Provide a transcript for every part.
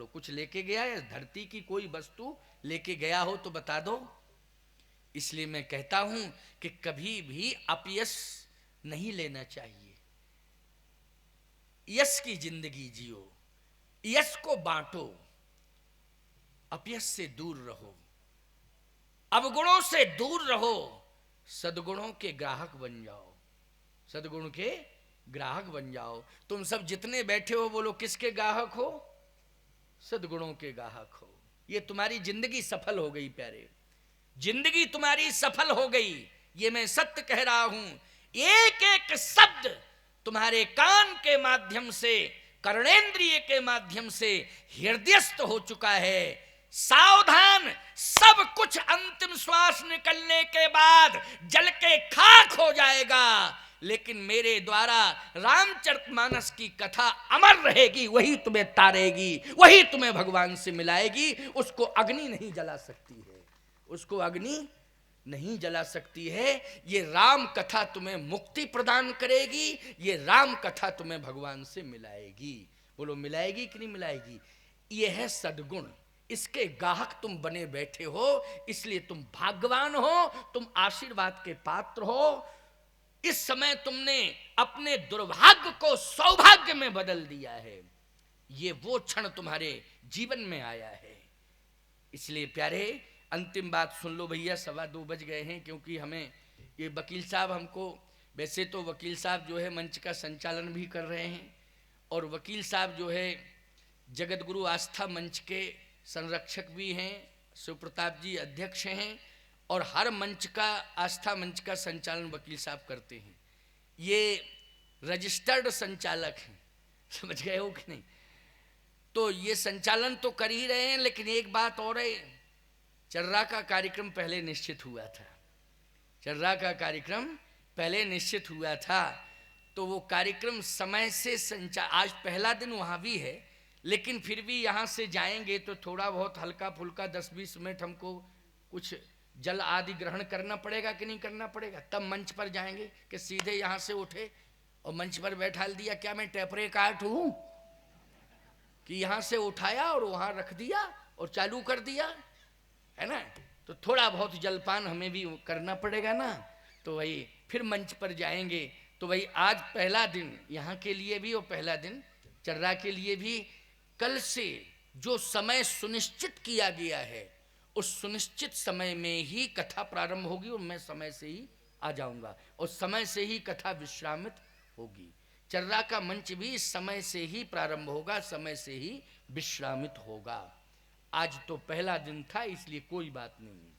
बोलो कुछ लेके गया है धरती की कोई वस्तु लेके गया हो तो बता दो। इसलिए मैं कहता हूं कि कभी भी अपयश नहीं लेना चाहिए। यश की जिंदगी जियो, यश को बांटो, अपयश से दूर रहो, अवगुणों से दूर रहो, सद्गुणों के ग्राहक बन जाओ, सद्गुण के ग्राहक बन जाओ। तुम सब जितने बैठे हो बोलो किसके ग्राहक हो? सद्गुणों के ग्राहक हो। ये तुम्हारी जिंदगी सफल हो गई प्यारे, जिंदगी तुम्हारी सफल हो गई। ये मैं सत्य कह रहा हूं। एक एक शब्द तुम्हारे कान के माध्यम से, कर्णेंद्रिय के माध्यम से हृदयस्थ हो चुका है। सावधान, सब कुछ अंतिम श्वास निकलने के बाद जल के खाक हो जाएगा, लेकिन मेरे द्वारा रामचरितमानस की कथा अमर रहेगी। वही तुम्हें तारेगी, वही तुम्हें भगवान से मिलाएगी। उसको अग्नि नहीं जला सकती है, उसको अग्नि नहीं जला सकती है। ये राम कथा तुम्हें मुक्ति प्रदान करेगी, ये राम कथा तुम्हें भगवान से मिलाएगी। बोलो मिलाएगी कि नहीं मिलाएगी? ये है सद्गुण, इसके गाहक तुम बने बैठे हो, इसलिए तुम भाग्यवान हो, तुम आशीर्वाद के पात्र हो। इस समय तुमने अपने दुर्भाग्य को सौभाग्य में बदल दिया है। ये वो क्षण तुम्हारे जीवन में आया है। इसलिए प्यारे अंतिम बात सुन लो भैया, 2:15 बज गए हैं। क्योंकि हमें ये वकील साहब हमको, वैसे तो वकील साहब जो है मंच का संचालन भी कर रहे हैं, और वकील साहब जो है जगत गुरु आस्था मंच के संरक्षक भी हैं, शिवप्रताप जी अध्यक्ष हैं, और हर मंच का, आस्था मंच का संचालन वकील साहब करते हैं। ये रजिस्टर्ड संचालक हैं, समझ गए हो कि नहीं? तो ये संचालन तो कर ही रहे हैं, लेकिन एक बात और है, चर्रा का कार्यक्रम पहले निश्चित हुआ था, चर्रा का कार्यक्रम पहले निश्चित हुआ था। तो वो कार्यक्रम समय से आज पहला दिन वहाँ भी है, लेकिन फिर भी यहाँ से जाएंगे तो थोड़ा बहुत हल्का फुल्का 10-20 मिनट हमको कुछ जल आदि ग्रहण करना पड़ेगा कि नहीं करना पड़ेगा? तब मंच पर जाएंगे कि सीधे यहाँ से उठे और मंच पर बैठा दिया? क्या मैं टेपरे काट हूँ कि यहाँ से उठाया और वहाँ रख दिया और चालू कर दिया, है ना? तो थोड़ा बहुत जलपान हमें भी करना पड़ेगा ना। तो वही फिर मंच पर जाएंगे। तो वही आज पहला दिन यहाँ के लिए भी और पहला दिन चर्रा के लिए भी। कल से जो समय सुनिश्चित किया गया है उस सुनिश्चित समय में ही कथा प्रारंभ होगी, और मैं समय से ही आ जाऊंगा, और समय से ही कथा विश्रामित होगी। चर्रा का मंच भी समय से ही प्रारंभ होगा, समय से ही विश्रामित होगा। आज तो पहला दिन था, इसलिए कोई बात नहीं,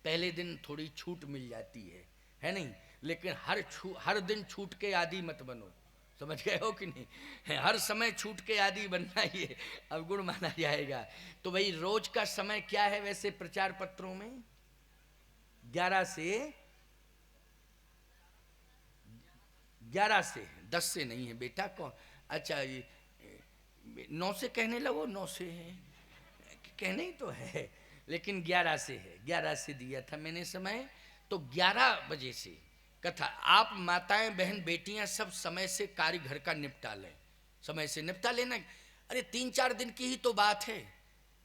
पहले दिन थोड़ी छूट मिल जाती है नहीं? लेकिन हर दिन छूट के आदि मत बनो, समझ गए हो कि नहीं? हर समय छूट के आदि बनना ये अवगुण माना जाएगा। तो भाई रोज का समय क्या है वैसे प्रचार पत्रों में? 11 से 10 से नहीं है बेटा। कौन? अच्छा, ये 9 से कहने लगो, 9 से है, कहने ही तो है, लेकिन 11 से है। 11 से दिया था मैंने समय, तो 11 बजे से कथा। आप माताएं, बहन, बेटियां सब समय से कार्य घर का निपटा लें, समय से निपटा लेना। अरे 3-4 दिन की ही तो बात है,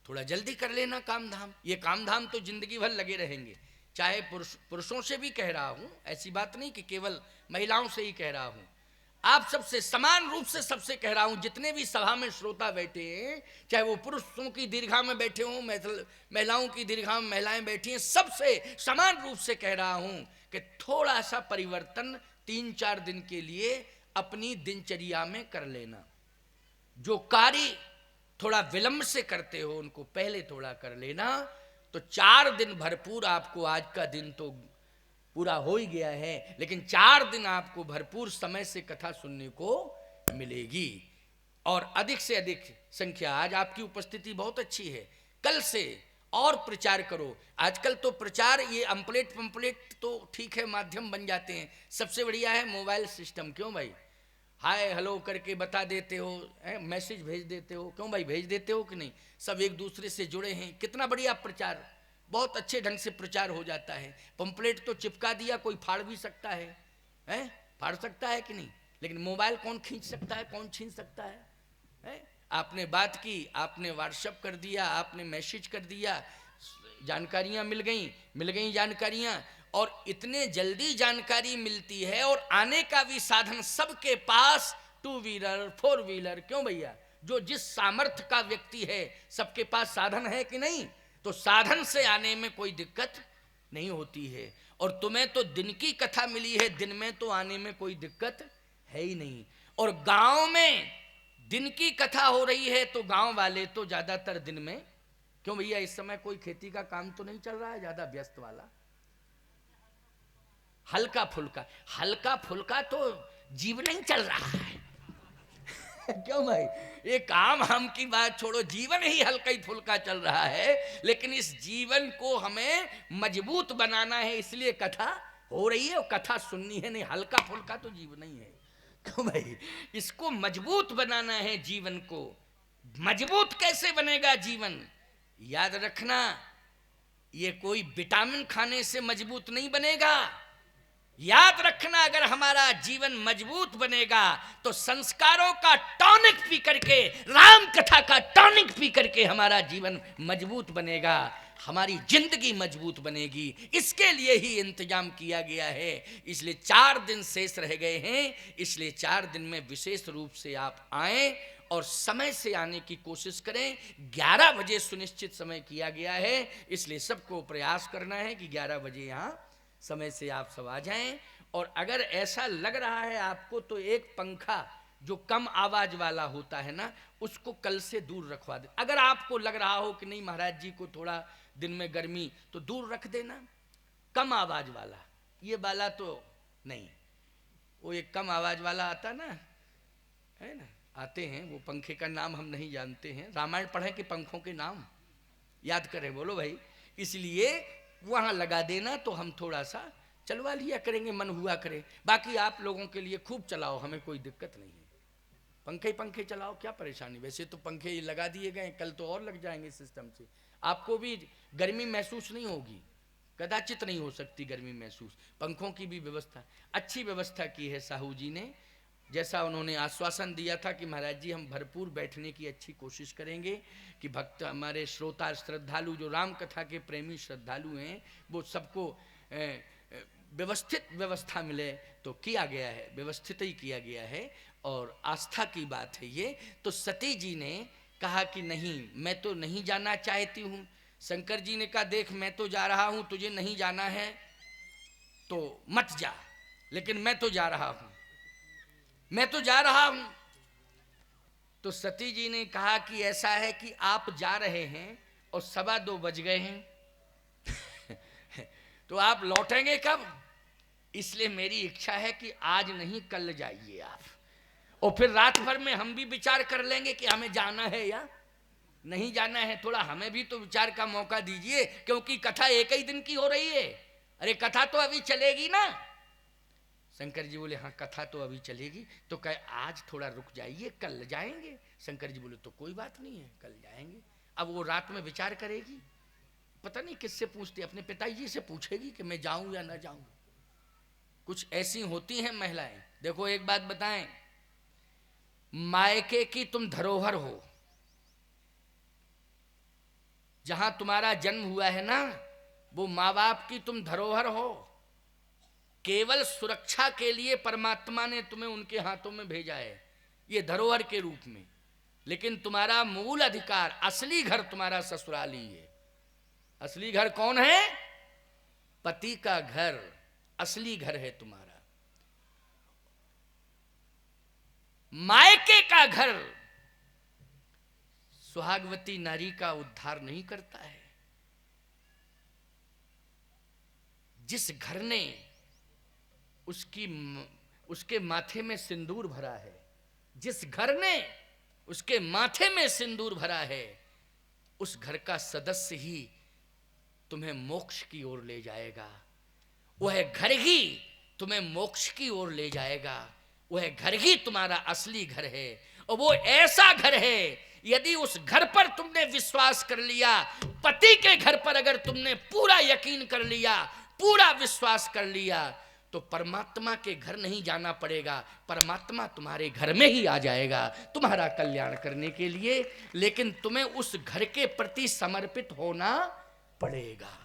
थोड़ा जल्दी कर लेना काम धाम। ये काम धाम तो जिंदगी भर लगे रहेंगे, चाहे पुरुषों से भी कह रहा हूं, ऐसी बात नहीं कि केवल महिलाओं से ही कह रहा हूं, आप सबसे समान रूप से सबसे कह रहा हूं। जितने भी सभा में श्रोता बैठे हैं, चाहे वो पुरुषों की दीर्घा में बैठे हों, महिलाओं की दीर्घा में महिलाएं बैठी हैं, सबसे समान रूप से कह रहा हूं कि थोड़ा सा परिवर्तन 3-4 दिन के लिए अपनी दिनचर्या में कर लेना। जो कार्य थोड़ा विलंब से करते हो उनको पहले थोड़ा कर लेना, तो 4 दिन भरपूर आपको, आज का दिन तो पूरा हो ही गया है, लेकिन 4 दिन आपको भरपूर समय से कथा सुनने को मिलेगी, और अधिक से अधिक संख्या। आज आपकी उपस्थिति बहुत अच्छी है, कल से और प्रचार करो। आजकल तो प्रचार, ये पंपलेट तो ठीक है, माध्यम बन जाते हैं, सबसे बढ़िया है मोबाइल सिस्टम। क्यों भाई? हाय हेलो करके बता देते हो, मैसेज भेज देते हो, क्यों भाई भेज देते हो कि नहीं? सब एक दूसरे से जुड़े हैं, कितना बढ़िया प्रचार, बहुत अच्छे ढंग से प्रचार हो जाता है। पंपलेट तो चिपका दिया, कोई फाड़ भी सकता है, फाड़ सकता है कि नहीं? लेकिन मोबाइल कौन खींच सकता है, कौन छीन सकता है? आपने बात की, आपने व्हाट्सएप कर दिया, आपने मैसेज कर दिया, जानकारियां मिल गई जानकारियां, और इतने जल्दी जानकारी मिलती है और आने का भी साधन सबके पास, 2 व्हीलर 4 व्हीलर, क्यों भैया, जो जिस सामर्थ्य का व्यक्ति है सबके पास साधन है कि नहीं, तो साधन से आने में कोई दिक्कत नहीं होती है। और तुम्हें तो दिन की कथा मिली है, दिन में तो आने में कोई दिक्कत है ही नहीं। और गांव में दिन की कथा हो रही है तो गांव वाले तो ज्यादातर दिन में, क्यों भैया इस समय कोई खेती का काम तो नहीं चल रहा है ज्यादा व्यस्त वाला, हल्का फुल्का तो जीवन ही चल रहा है क्यों भाई, ये काम हम की बात छोड़ो, जीवन ही हल्का ही फुल्का चल रहा है, लेकिन इस जीवन को हमें मजबूत बनाना है, इसलिए कथा हो रही है और कथा सुननी है, नहीं हल्का फुल्का तो जीवन ही है। क्यों भाई, इसको मजबूत बनाना है, जीवन को मजबूत कैसे बनेगा जीवन, याद रखना, ये कोई विटामिन खाने से मजबूत नहीं बनेगा। याद रखना, अगर हमारा जीवन मजबूत बनेगा तो संस्कारों का टॉनिक पी करके, राम कथा का टॉनिक पी करके हमारा जीवन मजबूत बनेगा, हमारी जिंदगी मजबूत बनेगी। इसके लिए ही इंतजाम किया गया है। इसलिए 4 दिन शेष रह गए हैं, इसलिए 4 दिन में विशेष रूप से आप आएं और समय से आने की कोशिश करें। 11 बजे सुनिश्चित समय किया गया है, इसलिए सबको प्रयास करना है कि 11 बजे यहाँ समय से आप सब आ जाएं। और अगर ऐसा लग रहा है आपको तो एक पंखा जो कम आवाज वाला होता है ना, उसको कल से दूर रखवा दे। अगर आपको लग रहा हो कि नहीं महाराज जी को थोड़ा दिन में गर्मी, तो दूर रख देना, कम आवाज वाला, ये वाला तो नहीं, वो एक कम आवाज वाला आता ना, है ना, आते हैं वो पंखे का नाम हम नहीं जानते हैं, रामायण पढ़े कि पंखों के नाम याद करें, बोलो भाई। इसलिए वहाँ लगा देना तो हम थोड़ा सा चलवा लिया करेंगे, मन हुआ करे। बाकी आप लोगों के लिए खूब चलाओ, हमें कोई दिक्कत नहीं है, पंखे चलाओ, क्या परेशानी। वैसे तो पंखे लगा दिए गए, कल तो और लग जाएंगे सिस्टम से, आपको भी गर्मी महसूस नहीं होगी, कदाचित नहीं हो सकती गर्मी महसूस। पंखों की भी व्यवस्था, अच्छी व्यवस्था की है साहू जी ने, जैसा उन्होंने आश्वासन दिया था कि महाराज जी हम भरपूर बैठने की अच्छी कोशिश करेंगे कि भक्त हमारे श्रोता श्रद्धालु जो राम कथा के प्रेमी श्रद्धालु हैं वो सबको व्यवस्थित व्यवस्था मिले, तो किया गया है, व्यवस्थित ही किया गया है। और आस्था की बात है ये। तो सती जी ने कहा कि नहीं, मैं तो नहीं जाना चाहती हूँ। शंकर जी ने कहा देख मैं तो जा रहा हूँ, तुझे नहीं जाना है तो मत जा, लेकिन मैं तो जा रहा हूँ, मैं तो जा रहा हूं। तो सती जी ने कहा कि ऐसा है कि आप जा रहे हैं और 2:15 बज गए हैं तो आप लौटेंगे कब, इसलिए मेरी इच्छा है कि आज नहीं कल जाइए आप, और फिर रात भर में हम भी विचार कर लेंगे कि हमें जाना है या नहीं जाना है। थोड़ा हमें भी तो विचार का मौका दीजिए, क्योंकि कथा एक ही दिन की हो रही है, अरे कथा तो अभी चलेगी ना। शंकर जी बोले हाँ कथा तो अभी चलेगी, तो कहे आज थोड़ा रुक जाइए, कल जाएंगे। शंकर जी बोले तो कोई बात नहीं है, कल जाएंगे। अब वो रात में विचार करेगी, पता नहीं किससे पूछती, अपने पिताजी से पूछेगी कि मैं जाऊं या ना जाऊं। कुछ ऐसी होती हैं महिलाएं। देखो एक बात बताएं, मायके की तुम धरोहर हो, जहां तुम्हारा जन्म हुआ है ना, वो माँ बाप की तुम धरोहर हो। केवल सुरक्षा के लिए परमात्मा ने तुम्हें उनके हाथों में भेजा है, ये धरोहर के रूप में, लेकिन तुम्हारा मूल अधिकार, असली घर तुम्हारा ससुराल ही है। असली घर कौन है? पति का घर असली घर है तुम्हारा। मायके का घर सुहागवती नारी का उद्धार नहीं करता है। जिस घर ने उसके माथे में सिंदूर भरा है, जिस घर ने उसके माथे में सिंदूर भरा है, उस घर का सदस्य ही तुम्हें मोक्ष की ओर ले जाएगा। वह घर ही तुम्हें मोक्ष की ओर ले जाएगा। वह घर ही तुम्हारा असली घर है। और वो ऐसा घर है, यदि उस घर पर तुमने विश्वास कर लिया, पति के घर पर अगर तुमने पूरा यकीन कर लिया, पूरा विश्वास कर लिया, तो परमात्मा के घर नहीं जाना पड़ेगा, परमात्मा तुम्हारे घर में ही आ जाएगा तुम्हारा कल्याण करने के लिए। लेकिन तुम्हें उस घर के प्रति समर्पित होना पड़ेगा।